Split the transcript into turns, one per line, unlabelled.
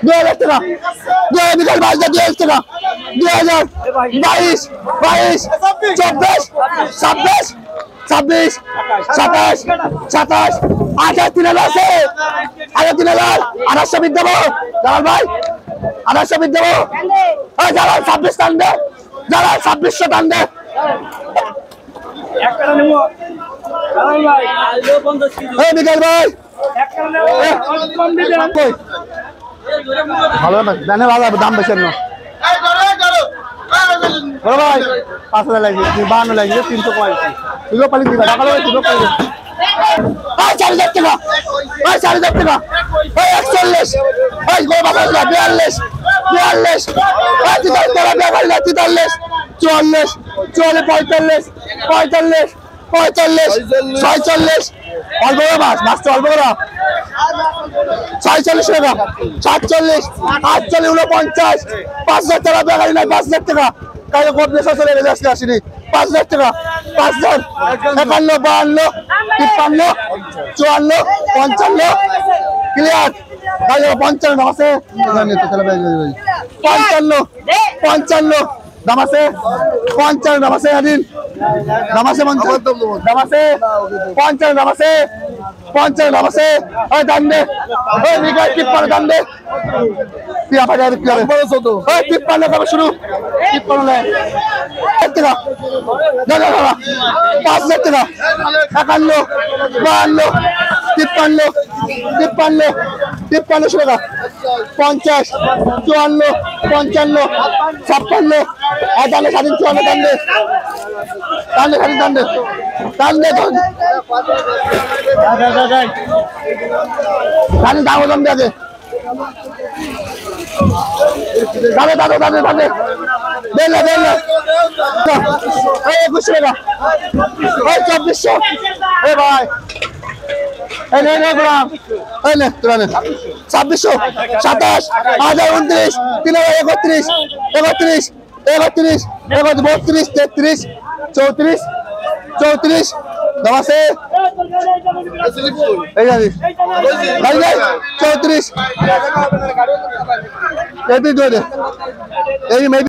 2000 টাকা, বিকাল 22 টাকা, 2000, 22, 22, 24, 26, 26, 27, 27, 28, 3000 আছে, 3000, 2800 বিদ দেবো, জালাল ভাই, 2800 বিদ দেবো, জালাল 26 টান দে, জালাল 2600 টান দে, বিকাল ভাই, ভালো না জানে ভালো দাম বেশি না বড় ভাই 5000 লাগবে 52 লাগবে 350 দুটো পালি দিবা টাকা লাগবে দুটো পালি ভাই 4000 টাকা ভাই 4000 টাকা ভাই 41 ভাই গো বাবা 42 42 ভাই 43 টাকা ভাই 43 44 45 45 45 46 অল্প মাছ মাছটা অল্প করা 46 টাকা 47 48 49 5000 টাকা বেকারি নাই 5000 টাকা কাজে কবলে চলে গেছে আজকে আসেনি 5000 টাকা 5000 51 52 53 54 55 ক্লিয়ার কাজে 55 আছে জানি তো চলে ভাই 55 55 দাম আছে 55 দাম আছে আদিন দাম আছে 50 দাম আছে 50 দাম আছে 50 দাম আছে ওই দাম দে ওই নিগাই কি পড় দাম দে পিয়া পাড়া পিয়া বড় ছোট ওই কি পাড়া দাম শুরু কি পড়লে টাকা দাদা দাদা 5000 টাকা 51 52 53 53 53 টাকা 50 54 55 56 আদালে স্বাধীন 54 দাম দে দাম দে দাম দে দাম দে দাম দাম দাম দে দে দাদা দাদা দাদা দাদা বেলা বেলা এই 21 টাকা এই 2400 এই ভাই এই নে নে গ্রাম এই নে তোরা নে 2600 27 1029 3031 31 31 32 33 34 34 দাম আছে এই জানি ভাই ভাই 34 এই দুই দে এই